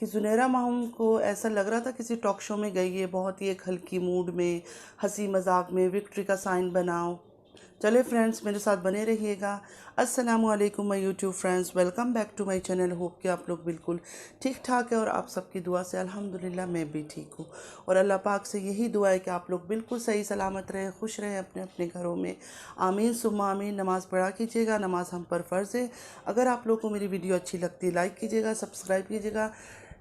कि ज़ुनैरा माहम को ऐसा लग रहा था किसी टॉक शो में गई है, बहुत ही एक हल्की मूड में, हंसी मजाक में, विक्ट्री का साइन बनाओ। चले फ्रेंड्स, मेरे साथ बने रहिएगा। अस्सलामु अलैकुम my YouTube friends, welcome back to my channel. Hope कि आप लोग बिल्कुल ठीक ठाक है और आप सबकी दुआ से अल्हम्दुलिल्लाह मैं भी ठीक हूँ। और अल्लाह पाक से यही दुआ है कि आप लोग बिल्कुल सही सलामत रहें, खुश रहें अपने अपने घरों में। आमीन सुम्मा आमीन। नमाज़ पढ़ा कीजिएगा, नमाज हम पर फ़र्ज़ है। अगर आप लोग को मेरी वीडियो अच्छी लगती है लाइक कीजिएगा, सब्सक्राइब कीजिएगा,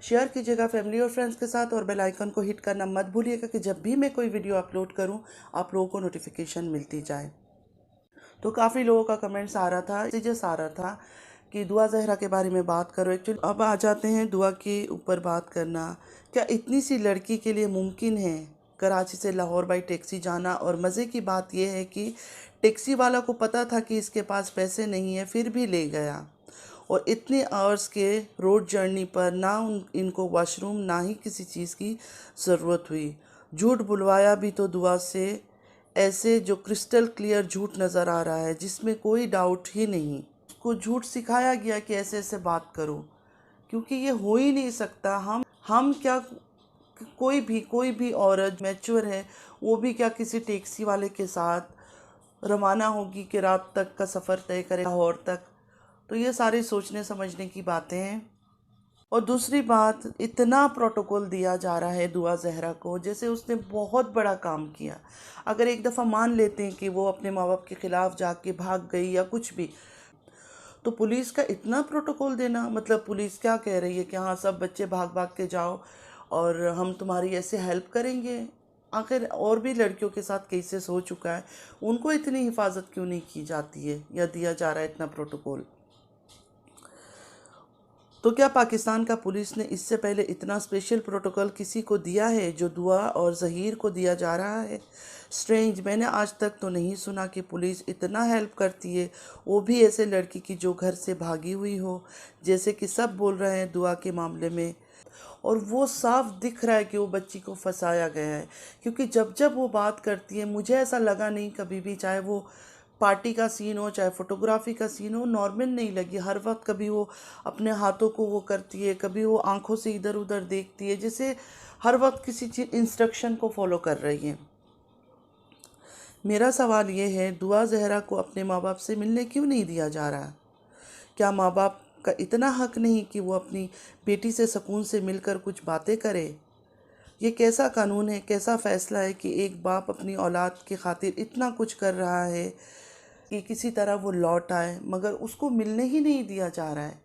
शेयर कीजिएगा फैमिली और फ्रेंड्स के साथ, और बेल आइकन को हिट करना मत भूलिएगा कि जब भी मैं कोई वीडियो अपलोड करूं आप लोगों को नोटिफिकेशन मिलती जाए। तो काफ़ी लोगों का कमेंट्स आ रहा था, मैसेजेस आ रहा था कि दुआ जहरा के बारे में बात करो। एक्चुअली अब आ जाते हैं दुआ के ऊपर बात करना। क्या इतनी सी लड़की के लिए मुमकिन है कराची से लाहौर बाई टैक्सी जाना? और मज़े की बात यह है कि टैक्सी वाला को पता था कि इसके पास पैसे नहीं है, फिर भी ले गया। और इतने आवर्स के रोड जर्नी पर ना इनको वॉशरूम ना ही किसी चीज़ की ज़रूरत हुई। झूठ बुलवाया भी तो दुआ से, ऐसे जो क्रिस्टल क्लियर झूठ नज़र आ रहा है जिसमें कोई डाउट ही नहीं। उसको झूठ सिखाया गया कि ऐसे ऐसे बात करो, क्योंकि ये हो ही नहीं सकता। हम क्या, कोई भी औरत मैच्योर है वो भी क्या किसी टैक्सी वाले के साथ रवाना होगी कि रात तक का सफ़र तय करे लाहौर तक? तो ये सारी सोचने समझने की बातें हैं। और दूसरी बात, इतना प्रोटोकॉल दिया जा रहा है दुआ जहरा को जैसे उसने बहुत बड़ा काम किया। अगर एक दफ़ा मान लेते हैं कि वो अपने माँ बाप के ख़िलाफ़ जाके भाग गई या कुछ भी, तो पुलिस का इतना प्रोटोकॉल देना, मतलब पुलिस क्या कह रही है कि हाँ सब बच्चे भाग भाग के जाओ और हम तुम्हारी ऐसे हेल्प करेंगे। आखिर और भी लड़कियों के साथ केसेस हो चुका है, उनको इतनी हिफाजत क्यों नहीं की जाती है या दिया जा रहा है इतना प्रोटोकॉल? तो क्या पाकिस्तान का पुलिस ने इससे पहले इतना स्पेशल प्रोटोकॉल किसी को दिया है जो दुआ और ज़हीर को दिया जा रहा है? स्ट्रेंज, मैंने आज तक तो नहीं सुना कि पुलिस इतना हेल्प करती है, वो भी ऐसे लड़की की जो घर से भागी हुई हो, जैसे कि सब बोल रहे हैं दुआ के मामले में। और वो साफ दिख रहा है कि वो बच्ची को फंसाया गया है, क्योंकि जब जब वो बात करती है मुझे ऐसा लगा नहीं कभी भी, चाहे वो पार्टी का सीन हो चाहे फोटोग्राफी का सीन हो, नॉर्मल नहीं लगी। हर वक्त कभी वो अपने हाथों को वो करती है, कभी वो आंखों से इधर उधर देखती है, जैसे हर वक्त किसी चीज इंस्ट्रक्शन को फॉलो कर रही है। मेरा सवाल ये है, दुआ जहरा को अपने माँ बाप से मिलने क्यों नहीं दिया जा रहा? क्या माँ बाप का इतना हक नहीं कि वो अपनी बेटी से सुकून से मिलकर कुछ बातें करे? ये कैसा कानून है, कैसा फ़ैसला है कि एक बाप अपनी औलाद की खातिर इतना कुछ कर रहा है कि किसी तरह वो लौट आए, मगर उसको मिलने ही नहीं दिया जा रहा है?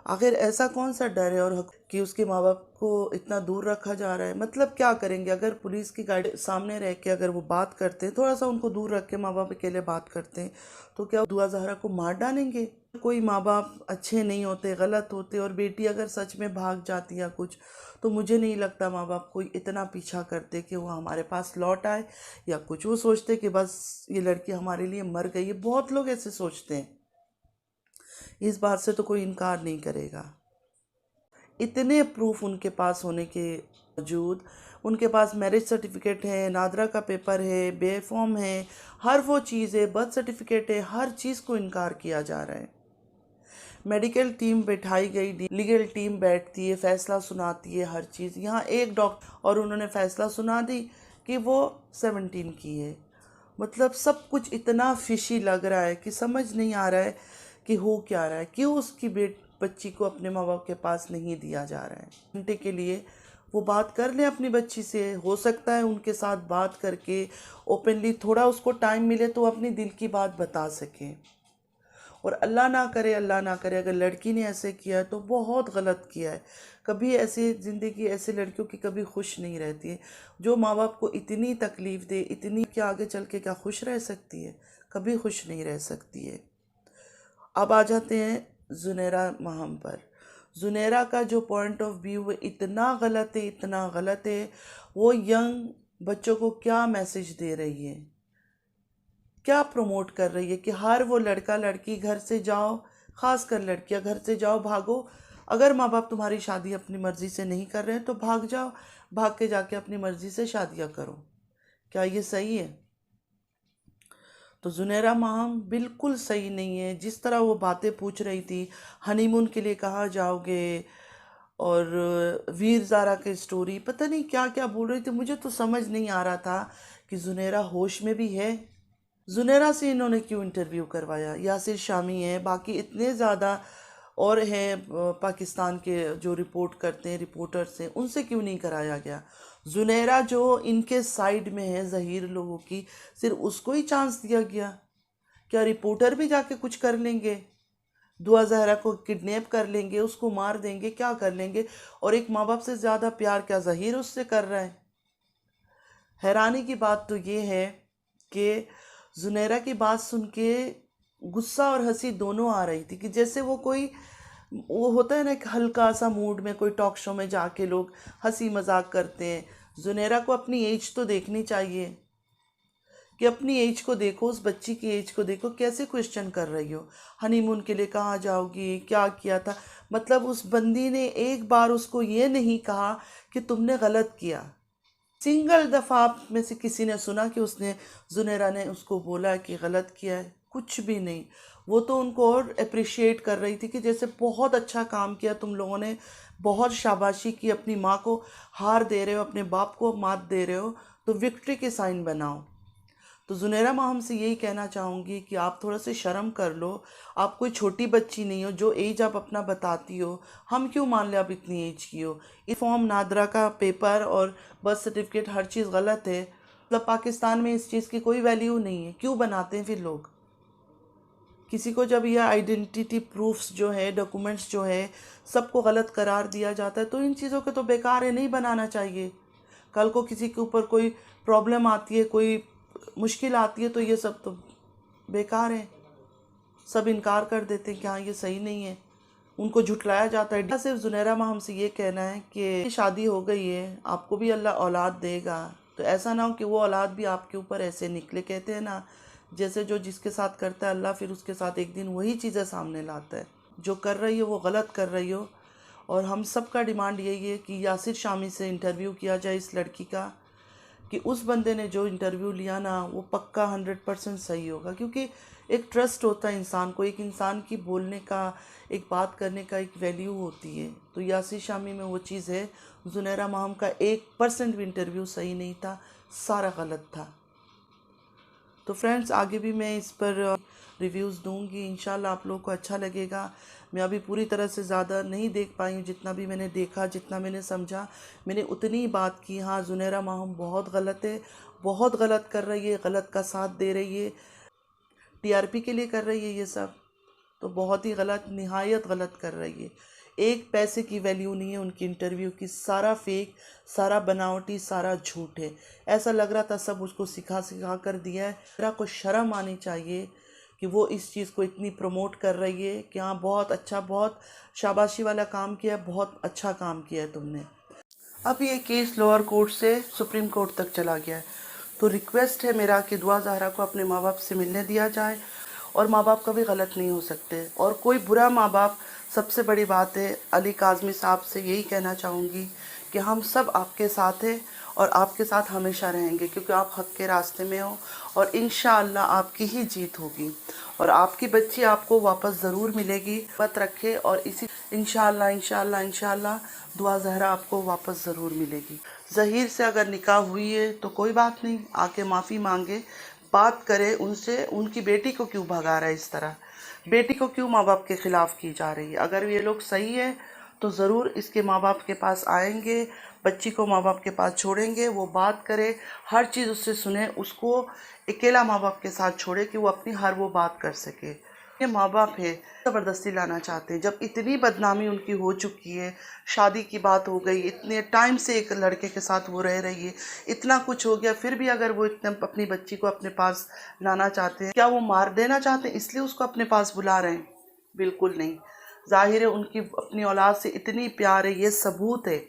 आखिर ऐसा कौन सा डर है और हक कि उसके माँ बाप को इतना दूर रखा जा रहा है? मतलब क्या करेंगे? अगर पुलिस की गाड़ी सामने रह के अगर वो बात करते हैं, थोड़ा सा उनको दूर रख के माँ बाप अकेले बात करते हैं, तो क्या दुआ जहरा को मार डालेंगे? कोई माँ बाप अच्छे नहीं होते, गलत होते, और बेटी अगर सच में भाग जाती या कुछ, तो मुझे नहीं लगता माँ बाप कोई इतना पीछा करते कि वो हमारे पास लौट आए या कुछ। वो सोचते कि बस ये लड़की हमारे लिए मर गई है। बहुत लोग ऐसे सोचते हैं, इस बात से तो कोई इनकार नहीं करेगा। इतने प्रूफ उनके पास होने के बावजूद, उनके पास मैरिज सर्टिफिकेट है, नादरा का पेपर है, बे फॉर्म है, हर वो चीज़ है, बर्थ सर्टिफिकेट है, हर चीज़ को इनकार किया जा रहा है। मेडिकल टीम बैठाई गई, लीगल टीम बैठती है, फैसला सुनाती है, हर चीज़। यहाँ एक डॉक्टर और उन्होंने फैसला सुना दी कि वो 17 की है। मतलब सब कुछ इतना फिशी लग रहा है कि समझ नहीं आ रहा है कि हो क्या रहा है, क्यों उसकी बच्ची को अपने माँ बाप के पास नहीं दिया जा रहा है। घंटे के लिए वो बात कर ले अपनी बच्ची से, हो सकता है उनके साथ बात करके ओपनली थोड़ा उसको टाइम मिले तो अपनी दिल की बात बता सके। और अल्लाह ना करे अगर लड़की ने ऐसे किया है तो बहुत गलत किया है। कभी ऐसी ज़िंदगी ऐसी लड़कियों की कभी खुश नहीं रहती है, जो माँ बाप को इतनी तकलीफ़ दे, इतनी, क्या आगे चल के क्या खुश रह सकती है? कभी खुश नहीं रह सकती है। अब आ जाते हैं ज़ुनैरा माहम पर। ज़ुनैरा का जो पॉइंट ऑफ व्यू है इतना गलत है, इतना गलत है। वो यंग बच्चों को क्या मैसेज दे रही है, क्या प्रमोट कर रही है कि हर वो लड़का लड़की घर से जाओ, खास कर लड़कियां घर से जाओ, भागो। अगर माँ बाप तुम्हारी शादी अपनी मर्ज़ी से नहीं कर रहे हैं तो भाग जाओ, भाग के जाके अपनी मर्ज़ी से शादियां करो। क्या ये सही है? तो ज़ुनैरा माहम बिल्कुल सही नहीं है। जिस तरह वो बातें पूछ रही थी, हनीमून के लिए कहाँ जाओगे, और वीर ज़ारा की स्टोरी, पता नहीं क्या क्या बोल रही थी। मुझे तो समझ नहीं आ रहा था कि जुनेरा होश में भी है। जुनेरा से इन्होंने क्यों इंटरव्यू करवाया? यासिर शामी है, बाकी इतने ज़्यादा और हैं पाकिस्तान के जो रिपोर्ट करते हैं, रिपोर्टर्स हैं, उनसे क्यों नहीं कराया गया? जुनेरा जो इनके साइड में है ज़हीर लोगों की, सिर्फ उसको ही चांस दिया गया? क्या रिपोर्टर भी जाके कुछ कर लेंगे? दुआ जहरा को किडनैप कर लेंगे, उसको मार देंगे, क्या कर लेंगे? और एक माँ बाप से ज़्यादा प्यार क्या ज़हीर उससे कर रहा है? हैरानी की बात तो ये है कि जुनैरा की बात सुन के गुस्सा और हंसी दोनों आ रही थी, कि जैसे वो होता है ना एक हल्का सा मूड में, कोई टॉक शो में जाके लोग हंसी मजाक करते हैं। जुनैरा को अपनी एज तो देखनी चाहिए, कि अपनी एज को देखो, उस बच्ची की एज को देखो, कैसे क्वेश्चन कर रही हो? हनीमून के लिए कहाँ जाओगी, क्या किया था? मतलब उस बंदी ने एक बार उसको ये नहीं कहा कि तुमने गलत किया। सिंगल दफ़ा आप में से किसी ने सुना कि उसने, जुनेरा ने उसको बोला कि गलत किया है? कुछ भी नहीं। वो तो उनको और अप्रिशिएट कर रही थी कि जैसे बहुत अच्छा काम किया तुम लोगों ने, बहुत शाबाशी की, अपनी माँ को हार दे रहे हो, अपने बाप को मात दे रहे हो, तो विक्ट्री के साइन बनाओ। तो जुनेरा माँ हमसे यही कहना चाहूँगी कि आप थोड़ा सा शर्म कर लो। आप कोई छोटी बच्ची नहीं हो, जो एज आप अपना बताती हो हम क्यों मान ले आप इतनी एज की हो? इस फॉर्म नादरा का पेपर और बर्थ सर्टिफिकेट हर चीज़ गलत है, मतलब पाकिस्तान में इस चीज़ की कोई वैल्यू नहीं है, क्यों बनाते हैं फिर लोग? किसी को जब यह आइडेंटिटी प्रूफ्स जो है, डॉक्यूमेंट्स जो है, सबको गलत करार दिया जाता है, तो इन चीज़ों के तो बेकार है, नहीं बनाना चाहिए। कल को किसी के ऊपर कोई प्रॉब्लम आती है, कोई मुश्किल आती है, तो ये सब तो बेकार है। सब इनकार कर देते हैं कि हाँ ये सही नहीं है, उनको झुठलाया जाता है। सिर्फ जुनैरा माँ हमसे ये कहना है कि शादी हो गई है, आपको भी अल्लाह औलाद देगा, तो ऐसा ना हो कि वो औलाद भी आपके ऊपर ऐसे निकले। कहते हैं ना, जैसे जो जिसके साथ करता है अल्लाह फिर उसके साथ एक दिन वही चीज़ें सामने लाता है। जो कर रही हो वो गलत कर रही हो। और हम सब का डिमांड यही है कि यासिर शामी से इंटरव्यू किया जाए इस लड़की का, कि उस बंदे ने जो इंटरव्यू लिया ना वो पक्का 100% सही होगा। क्योंकि एक ट्रस्ट होता है इंसान को, एक इंसान की बोलने का, एक बात करने का एक वैल्यू होती है। तो यासिर शामी में वो चीज़ है। जुनैरा माहम का 1% भी इंटरव्यू सही नहीं था, सारा गलत था। तो फ्रेंड्स आगे भी मैं इस पर रिव्यूज़ दूंगी, इंशाल्लाह आप लोगों को अच्छा लगेगा। मैं अभी पूरी तरह से ज़्यादा नहीं देख पाई हूँ, जितना भी मैंने देखा, जितना मैंने समझा, मैंने उतनी ही बात की। हाँ, जुनैरा माहम बहुत गलत है, बहुत गलत कर रही है, गलत का साथ दे रही है, टीआरपी के लिए कर रही है ये सब, तो बहुत ही गलत, निहायत गलत कर रही है। एक पैसे की वैल्यू नहीं है उनकी इंटरव्यू की, सारा फेक, सारा बनावटी, सारा झूठ है। ऐसा लग रहा था सब उसको सिखा सिखा कर दिया है। मेरा को शर्म आनी चाहिए कि वो इस चीज़ को इतनी प्रमोट कर रही है कि हाँ बहुत अच्छा, बहुत शाबाशी वाला काम किया है, बहुत अच्छा काम किया है तुमने। अब ये केस लोअर कोर्ट से सुप्रीम कोर्ट तक चला गया है, तो रिक्वेस्ट है मेरा कि दुआ ज़हरा को अपने माँ बाप से मिलने दिया जाए। और माँ बाप कभी गलत नहीं हो सकते, और कोई बुरा माँ बाप, सबसे बड़ी बात है, अली काज़मी साहब से यही कहना चाहूँगी कि हम सब आपके साथ हैं और आपके साथ हमेशा रहेंगे, क्योंकि आप हक़ के रास्ते में हो और इंशाअल्लाह आपकी ही जीत होगी और आपकी बच्ची आपको वापस ज़रूर मिलेगी। मत रखे और इसी इंशाअल्लाह इंशाअल्लाह इंशाअल्लाह दुआ ज़हरा आपको वापस ज़रूर मिलेगी। ज़हीर से अगर निकाह हुई है तो कोई बात नहीं, आके माफ़ी मांगे, बात करे उनसे। उनकी बेटी को क्यों भगा रहा है इस तरह? बेटी को क्यों माँ बाप के ख़िलाफ़ की जा रही है? अगर ये लोग सही है तो ज़रूर इसके माँ बाप के पास आएंगे, बच्ची को माँ बाप के पास छोड़ेंगे, वो बात करे, हर चीज़ उससे सुने, उसको अकेला माँ बाप के साथ छोड़े कि वो अपनी हर वो बात कर सके। ये माँ बाप है, ज़बरदस्ती लाना चाहते हैं। जब इतनी बदनामी उनकी हो चुकी है, शादी की बात हो गई, इतने टाइम से एक लड़के के साथ वो रह रही है, इतना कुछ हो गया, फिर भी अगर वो इतने अपनी बच्ची को अपने पास लाना चाहते हैं, क्या वो मार देना चाहते हैं इसलिए उसको अपने पास बुला रहे हैं? बिल्कुल नहीं। जाहिर है उनकी अपनी औलाद से इतनी प्यार है, ये सबूत है,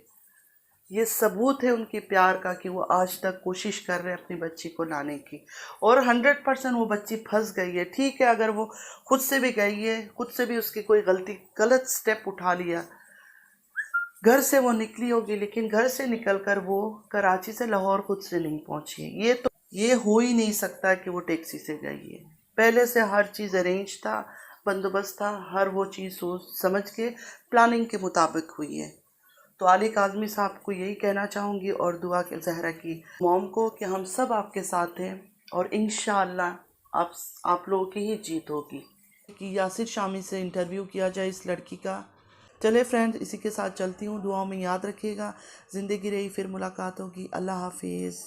ये सबूत है उनके प्यार का कि वो आज तक कोशिश कर रहे हैं अपनी बच्ची को लाने की। और 100% वो बच्ची फंस गई है। ठीक है, अगर वो खुद से भी गई है, खुद से भी उसकी कोई गलत स्टेप उठा लिया, घर से वो निकली होगी, लेकिन घर से निकलकर वो कराची से लाहौर खुद से नहीं पहुंची है। ये हो ही नहीं सकता कि वो टैक्सी से गई है। पहले से हर चीज़ अरेंज था, बंदोबस्त था, हर वो चीज़ सोच समझ के प्लानिंग के मुताबिक हुई है। तो अली काज़मी साहब को यही कहना चाहूँगी और दुआ के ज़हरा की मॉम को कि हम सब आपके साथ हैं और इंशाअल्लाह आप लोगों की ही जीत होगी। कि यासिर शामी से इंटरव्यू किया जाए इस लड़की का। चले फ्रेंड्स, इसी के साथ चलती हूँ, दुआओं में याद रखिएगा। ज़िंदगी रही फिर मुलाकात होगी। अल्लाह हाफिज़।